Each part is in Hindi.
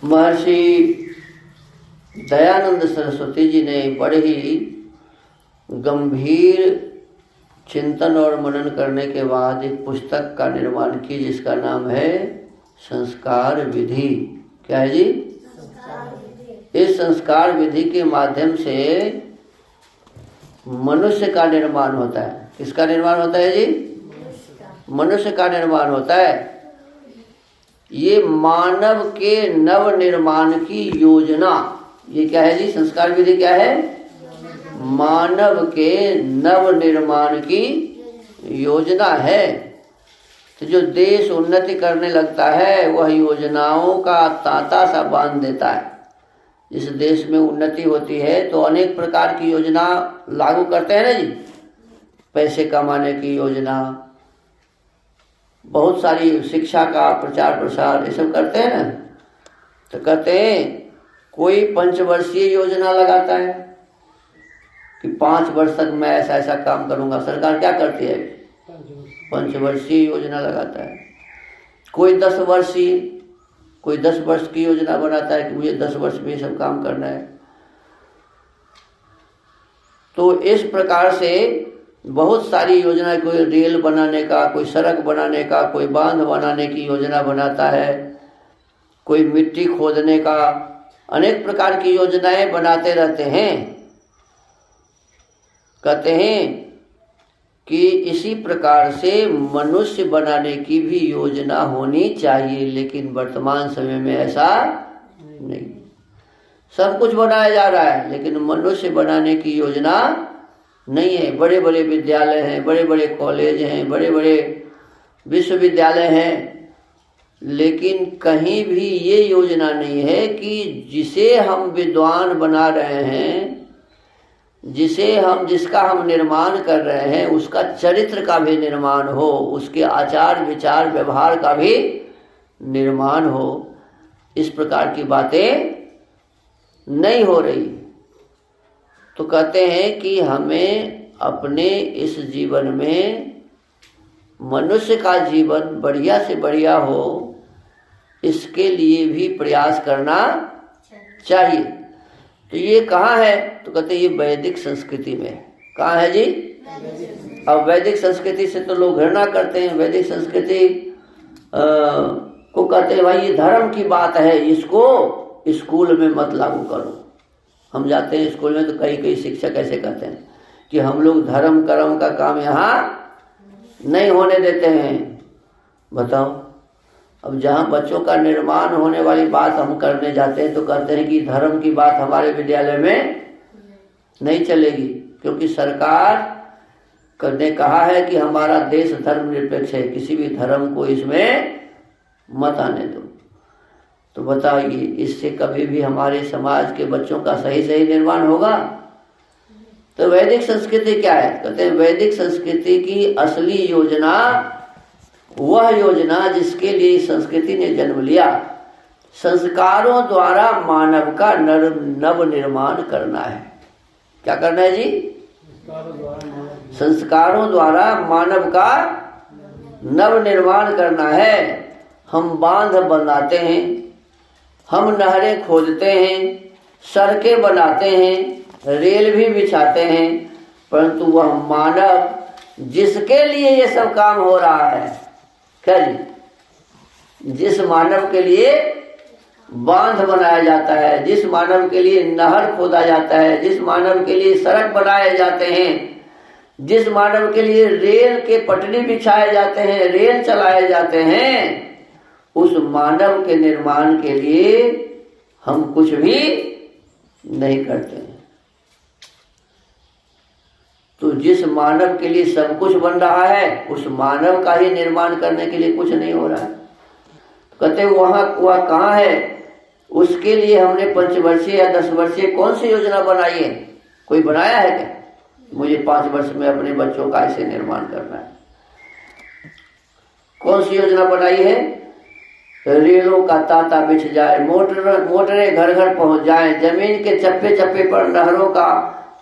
महर्षि दयानंद सरस्वती जी ने बड़े ही गंभीर चिंतन और मनन करने के बाद एक पुस्तक का निर्माण की जिसका नाम है संस्कार विधि। क्या है जी? इस संस्कार विधि के माध्यम से मनुष्य का निर्माण होता है। किसका निर्माण होता है जी? मनुष्य का निर्माण होता है। ये मानव के नव निर्माण की योजना, ये क्या है जी? संस्कार विधि क्या है? मानव के नव निर्माण की योजना है। तो जो देश उन्नति करने लगता है वह योजनाओं का तांता सा बांध देता है। जिस देश में उन्नति होती है तो अनेक प्रकार की योजना लागू करते हैं ना जी। पैसे कमाने की योजना, बहुत सारी शिक्षा का प्रचार प्रसार, ये सब करते हैं ना। तो कहते हैं कोई पंचवर्षीय योजना लगाता है कि 5 वर्ष तक मैं ऐसा ऐसा काम करूंगा। सरकार क्या करती है? पंचवर्षीय योजना लगाता है। कोई 10 वर्षीय, कोई 10 वर्ष की योजना बनाता है कि मुझे 10 वर्ष में ये सब काम करना है। तो इस प्रकार से बहुत सारी योजना, कोई रेल बनाने का, कोई सड़क बनाने का, कोई बांध बनाने की योजना बनाता है, कोई मिट्टी खोदने का, अनेक प्रकार की योजनाएं बनाते रहते हैं। कहते हैं कि इसी प्रकार से मनुष्य बनाने की भी योजना होनी चाहिए, लेकिन वर्तमान समय में ऐसा नहीं। सब कुछ बनाया जा रहा है लेकिन मनुष्य बनाने की योजना नहीं है। बड़े बड़े विद्यालय हैं, बड़े बड़े कॉलेज हैं, बड़े बड़े विश्वविद्यालय हैं, लेकिन कहीं भी ये योजना नहीं है कि जिसे हम विद्वान बना रहे हैं, जिसका हम निर्माण कर रहे हैं, उसका चरित्र का भी निर्माण हो, उसके आचार विचार व्यवहार का भी निर्माण हो। इस प्रकार की बातें नहीं हो रही। तो कहते हैं कि हमें अपने इस जीवन में मनुष्य का जीवन बढ़िया से बढ़िया हो, इसके लिए भी प्रयास करना चाहिए। तो ये कहाँ है? तो कहते हैं ये वैदिक संस्कृति में। कहाँ है जी? अब वैदिक संस्कृति से तो लोग घृणा करते हैं। वैदिक संस्कृति को कहते हैं भाई ये धर्म की बात है, इसको स्कूल में मत लागू करो। हम जाते हैं स्कूल में तो कई शिक्षक ऐसे कहते हैं कि हम लोग धर्म कर्म का काम यहाँ नहीं होने देते हैं। बताओ, अब जहाँ बच्चों का निर्माण होने वाली बात हम करने जाते हैं तो कहते हैं कि धर्म की बात हमारे विद्यालय में नहीं चलेगी, क्योंकि सरकार ने कहा है कि हमारा देश धर्मनिरपेक्ष है, किसी भी धर्म को इसमें मत आने दो। तो बताइए, इससे कभी भी हमारे समाज के बच्चों का सही निर्माण होगा? तो वैदिक संस्कृति क्या है? कहते हैं वैदिक संस्कृति की असली योजना वह योजना जिसके लिए संस्कृति ने जन्म लिया, संस्कारों द्वारा मानव का नव निर्माण करना है। क्या करना है जी? संस्कारों द्वारा मानव का नव निर्माण करना है। हम बांध बनाते हैं, हम नहरें खोदते हैं, सड़कें बनाते हैं, रेल भी बिछाते हैं, परंतु वह मानव जिसके लिए ये सब काम हो रहा है, क्या जी? जिस मानव के लिए बांध बनाया जाता है, जिस मानव के लिए नहर खोदा जाता है, जिस मानव के लिए सड़क बनाए जाते हैं, जिस मानव के लिए रेल के पटरी बिछाए जाते हैं, रेल चलाए जाते हैं, उस मानव के निर्माण के लिए हम कुछ भी नहीं करते हैं। तो जिस मानव के लिए सब कुछ बन रहा है, उस मानव का ही निर्माण करने के लिए कुछ नहीं हो रहा है। कहते वह कहाँ है? उसके लिए हमने 5 वर्षीय या 10 वर्षीय कौन सी योजना बनाई है? कोई बनाया है क्या? मुझे 5 वर्ष में अपने बच्चों का ऐसे निर्माण करना है। कौन सी योजना बनाई है? रेलों का तांता बिछ जाए, मोटरें घर घर पहुंच जाए, जमीन के चप्पे चप्पे पर नहरों का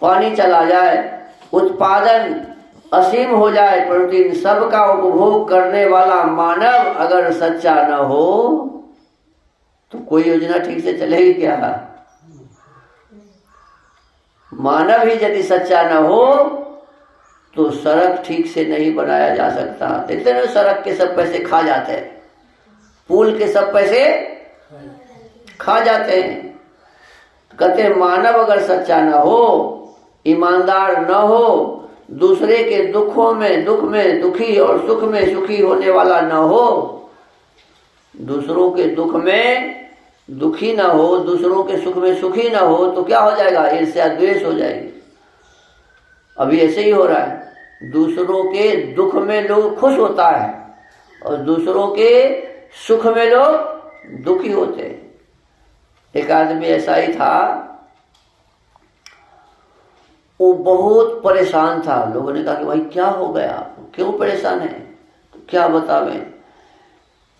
पानी चला जाए, उत्पादन असीम हो जाए, परंतु इन सब का उपभोग करने वाला मानव अगर सच्चा न हो तो कोई योजना ठीक से चलेगी क्या? मानव ही यदि सच्चा न हो तो सड़क ठीक से नहीं बनाया जा सकता। देखते ना, सड़क के सब पैसे खा जाते हैं, पुल के सब पैसे खा जाते हैं। कहते हैं मानव अगर सच्चा न हो, ईमानदार न हो, दूसरे के दुखों में दुख में दुखी और सुख में सुखी होने वाला न हो, दूसरों के दुख में दुखी ना हो, दूसरों के सुख में सुखी ना हो, तो क्या हो जाएगा? ईर्ष्या द्वेष हो जाएगी। अभी ऐसे ही हो रहा है, दूसरों के दुख में लोग खुश होता है और दूसरों के सुख में लोग दुखी होते हैं। एक आदमी ऐसा ही था, वो बहुत परेशान था। लोगों ने कहा कि भाई क्या हो गया, क्यों परेशान है? तो क्या बतावें,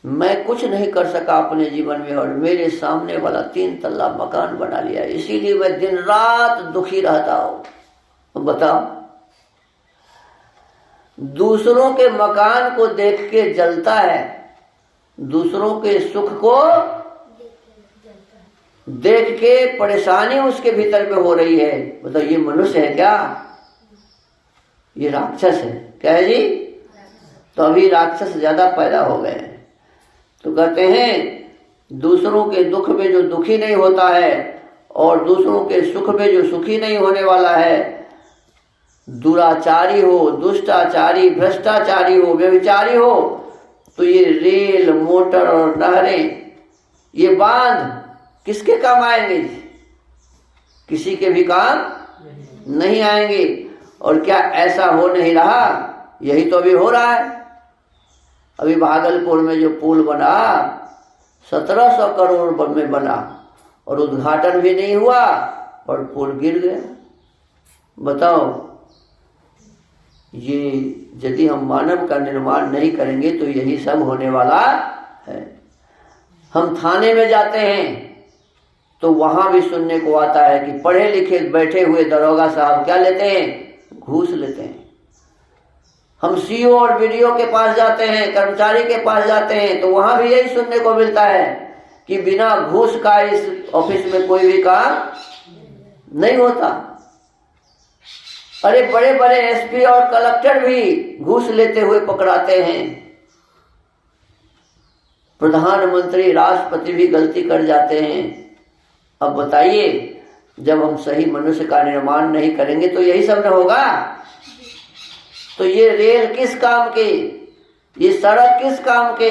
मैं कुछ नहीं कर सका अपने जीवन में और मेरे सामने वाला 3 तल्ला मकान बना लिया, इसीलिए मैं दिन रात दुखी रहता हूं। बताओ, दूसरों के मकान को देख के जलता है, दूसरों के सुख को देख के परेशानी उसके भीतर में हो रही है। बताओ, ये मनुष्य है क्या? ये राक्षस है। क्या है जी? तो अभी राक्षस ज्यादा पैदा हो गए हैं। तो कहते हैं दूसरों के दुख में जो दुखी नहीं होता है और दूसरों के सुख में जो सुखी नहीं होने वाला है, दुराचारी हो, दुष्टाचारी, भ्रष्टाचारी हो, व्यभिचारी हो, तो ये रेल, मोटर और नहरें, ये बांध किसके काम आएंगे? किसी के भी काम नहीं आएंगे। और क्या ऐसा हो नहीं रहा? यही तो अभी हो रहा है। अभी भागलपुर में जो पुल बना 1700 करोड़ में बना और उद्घाटन भी नहीं हुआ और पुल गिर गया। बताओ, ये यदि हम मानव का निर्माण नहीं करेंगे तो यही सब होने वाला है। हम थाने में जाते हैं तो वहां भी सुनने को आता है कि पढ़े लिखे बैठे हुए दरोगा साहब क्या लेते हैं? घूस लेते हैं। हम सीओ और बीडीओ के पास जाते हैं, कर्मचारी के पास जाते हैं, तो वहां भी यही सुनने को मिलता है कि बिना घूस का इस ऑफिस में कोई भी काम नहीं होता। अरे बड़े बड़े एसपी और कलेक्टर भी घूस लेते हुए पकड़ाते हैं। प्रधानमंत्री, राष्ट्रपति भी गलती कर जाते हैं। अब बताइए, जब हम सही मनुष्य का निर्माण नहीं करेंगे तो यही सब न होगा। तो ये रेल किस काम के, ये सड़क किस काम के,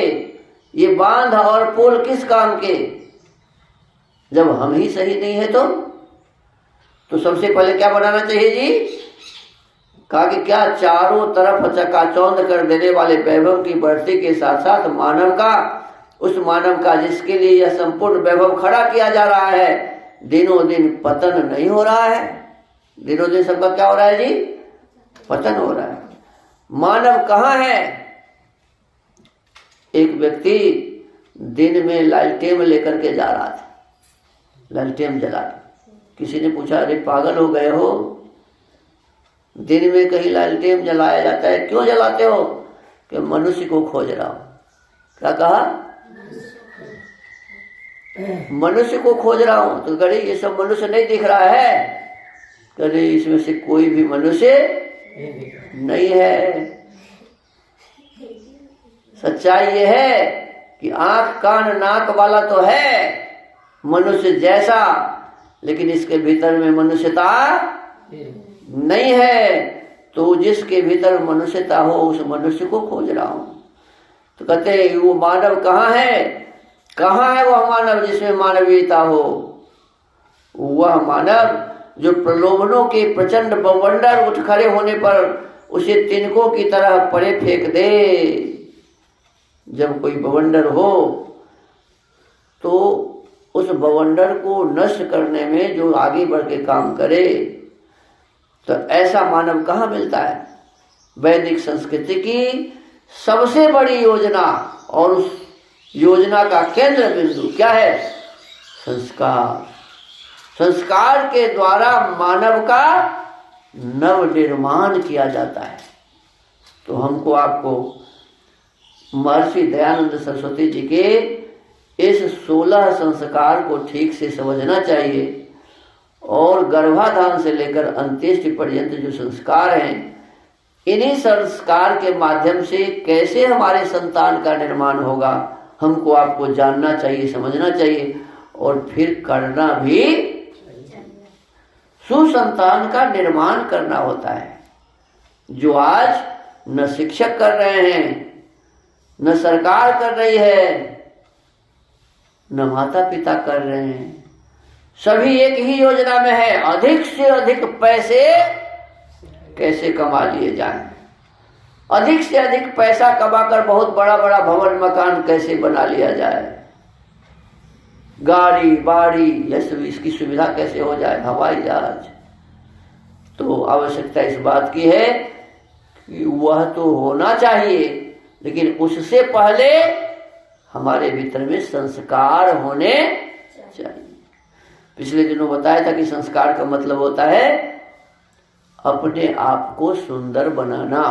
ये बांध और पुल किस काम के, जब हम ही सही नहीं है तो सबसे पहले क्या बनाना चाहिए जी? कहा कि क्या चारों तरफ चकाचौंध कर देने वाले वैभव की बढ़ती के साथ साथ मानव का, उस मानव का जिसके लिए यह संपूर्ण वैभव खड़ा किया जा रहा है, दिनों दिन पतन नहीं हो रहा है। दिनों दिन सबका क्या हो रहा है जी? पतन हो रहा है। मानव कहाँ है? एक व्यक्ति दिन में लालटेन लेकर के जा रहा था, लालटेन जला के। किसी ने पूछा, अरे पागल हो गए हो, दिन में कहीं लालटेन जलाया जाता है, क्यों जलाते हो? कि मनुष्य को खोज रहा हूं। क्या कहा? मनुष्य को खोज रहा हूं। तो अरे ये सब मनुष्य नहीं दिख रहा है? अरे इसमें से कोई भी मनुष्य नहीं है। सच्चाई ये है कि आंख कान नाक वाला तो है मनुष्य जैसा, लेकिन इसके भीतर में मनुष्यता नहीं है। तो जिसके भीतर मनुष्यता हो उस मनुष्य को खोज रहा हूं। तो कहते हैं वो मानव कहाँ है? कहाँ है वह मानव जिसमें मानवीयता हो? वह मानव जो प्रलोभनों के प्रचंड बवंडर उठ खड़े होने पर उसे तिनकों की तरह परे फेंक दे। जब कोई बवंडर हो तो उस बवंडर को नष्ट करने में जो आगे बढ़ के काम करे, तो ऐसा मानव कहाँ मिलता है? वैदिक संस्कृति की सबसे बड़ी योजना, और उस योजना का केंद्र बिंदु क्या है? संस्कार। संस्कार के द्वारा मानव का नव निर्माण किया जाता है। तो हमको आपको महर्षि दयानंद सरस्वती जी के इस 16 संस्कार को ठीक से समझना चाहिए और गर्भाधान से लेकर अंत्येष्टि पर्यंत जो संस्कार हैं, इन्हीं संस्कार के माध्यम से कैसे हमारे संतान का निर्माण होगा, हमको आपको जानना चाहिए, समझना चाहिए और फिर करना भी। सुसंतान का निर्माण करना होता है, जो आज न शिक्षक कर रहे हैं, न सरकार कर रही है, न माता पिता कर रहे हैं। सभी एक ही योजना में है, अधिक से अधिक पैसे कैसे कमा लिए जाएं, अधिक से अधिक पैसा कमाकर बहुत बड़ा बड़ा भवन मकान कैसे बना लिया जाए, गाड़ी बाड़ी यह सब इसकी सुविधा कैसे हो जाए, हवाई जहाज। तो आवश्यकता इस बात की है कि वह तो होना चाहिए, लेकिन उससे पहले हमारे भीतर में संस्कार होने चाहिए। पिछले दिनों बताया था कि संस्कार का मतलब होता है अपने आप को सुंदर बनाना,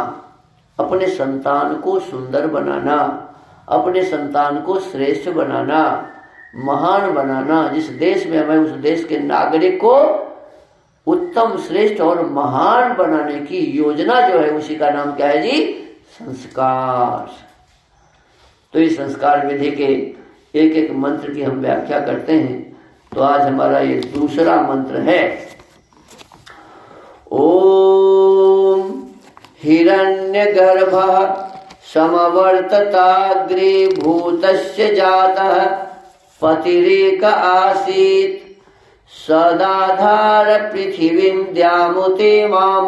अपने संतान को सुंदर बनाना, अपने संतान को श्रेष्ठ बनाना, महान बनाना। जिस देश में हमें, उस देश के नागरिक को उत्तम, श्रेष्ठ और महान बनाने की योजना जो है, उसी का नाम क्या है जी? संस्कार। तो इस संस्कार विधि के एक एक मंत्र की हम व्याख्या करते हैं। तो आज हमारा ये दूसरा मंत्र है। ओम हिरण्यगर्भः समवर्तताग्रे भूतस्य जातः पतिरेक आसीत् सदाधार पृथिवीं द्यामुते मां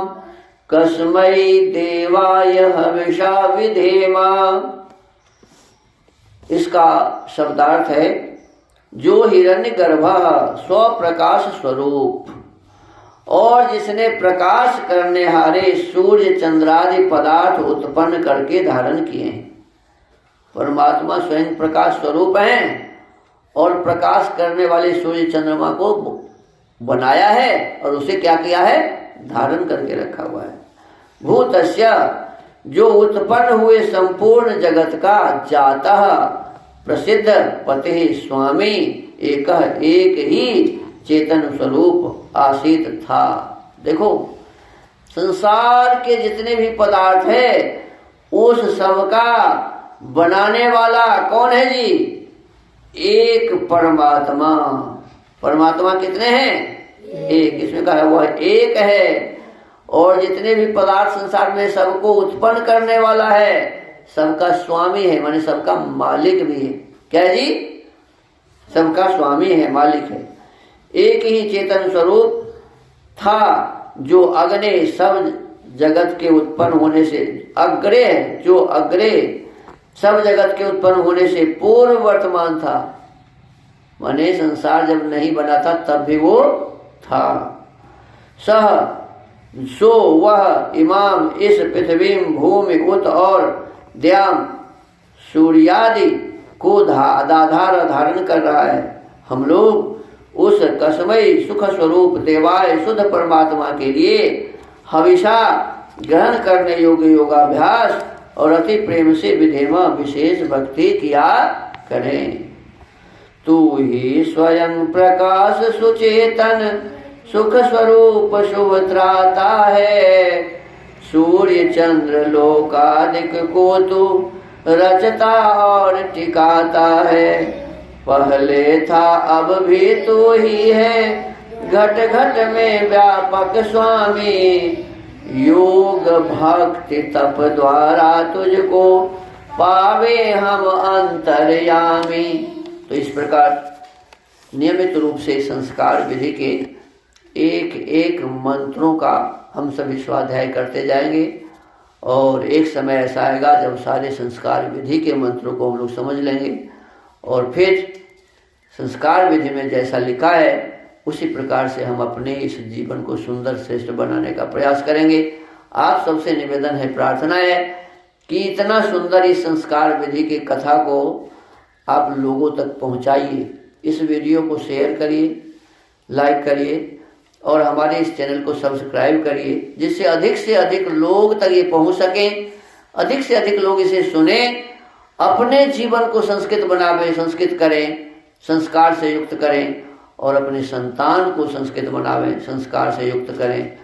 कस्मै देवाय हविषा विधेमा। इसका शब्दार्थ है, जो हिरण्यगर्भः स्वप्रकाश स्वरूप और जिसने प्रकाश करने हारे सूर्य चंद्रादि पदार्थ उत्पन्न करके धारण किए हैं। परमात्मा स्वयं प्रकाश स्वरूप हैं और प्रकाश करने वाले सूर्य चंद्रमा को बनाया है और उसे क्या किया है? धारण करके रखा हुआ है। भूतस्य, जो उत्पन्न हुए संपूर्ण जगत का जातः प्रसिद्ध पति स्वामी एक ही चेतन स्वरूप आसीत था। देखो, संसार के जितने भी पदार्थ है उस सब का बनाने वाला कौन है जी? एक परमात्मा। परमात्मा कितने हैं? एक। इसमें कहा हुआ एक है। और जितने भी पदार्थ संसार में सबको उत्पन्न करने वाला है, सबका स्वामी है, माने सबका मालिक भी है। क्या है जी? सबका स्वामी है, मालिक है। एक ही चेतन स्वरूप था, जो अग्रे सब जगत के उत्पन्न होने से अग्रे है, जो अग्रे सब जगत के उत्पन्न होने से पूर्व वर्तमान था। माने संसार जब नहीं बना था तब भी वो था। सह, सो वह इमाम इस पृथ्वी भूमि उत और द्याम सूर्यादि को आधार धारण कर रहा है। हम लोग उस कसमय सुख स्वरूप देवाय शुद्ध परमात्मा के लिए हविषा ग्रहण करने योग्य योगाभ्यास और अति प्रेम से विधेमा विशेष भक्ति किया करें। तू ही स्वयं प्रकाश सुचेतन सुख स्वरूप शुभ त्राता है। सूर्य चंद्र लोकादिक को तू रचता और टिकाता है। पहले था अब भी तू ही है, घट घट में व्यापक स्वामी। योग भक्ति तप द्वारा तुझको पावे हम अंतर्यामी। तो इस प्रकार नियमित रूप से संस्कार विधि के एक एक मंत्रों का हम सभी स्वाध्याय करते जाएंगे और एक समय ऐसा आएगा जब सारे संस्कार विधि के मंत्रों को हम लोग समझ लेंगे और फिर संस्कार विधि में जैसा लिखा है उसी प्रकार से हम अपने इस जीवन को सुंदर श्रेष्ठ बनाने का प्रयास करेंगे। आप सबसे निवेदन है, प्रार्थना है कि इतना सुंदर इस संस्कार विधि की कथा को आप लोगों तक पहुंचाइए। इस वीडियो को शेयर करिए, लाइक करिए और हमारे इस चैनल को सब्सक्राइब करिए, जिससे अधिक से अधिक लोग तक ये पहुंच सकें, अधिक से अधिक लोग इसे सुने अपने जीवन को संस्कृत बनावे, संस्कृत करें, संस्कार से युक्त करें, और अपने संतान को संस्कृत बनावें, संस्कार से युक्त करें,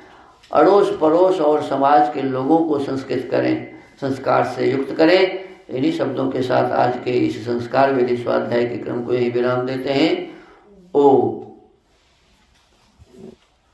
अड़ोस पड़ोस और समाज के लोगों को संस्कृत करें, संस्कार से युक्त करें। इन्हीं शब्दों के साथ आज के इस संस्कार विधि स्वाध्याय के क्रम को यही विराम देते हैं। ओम।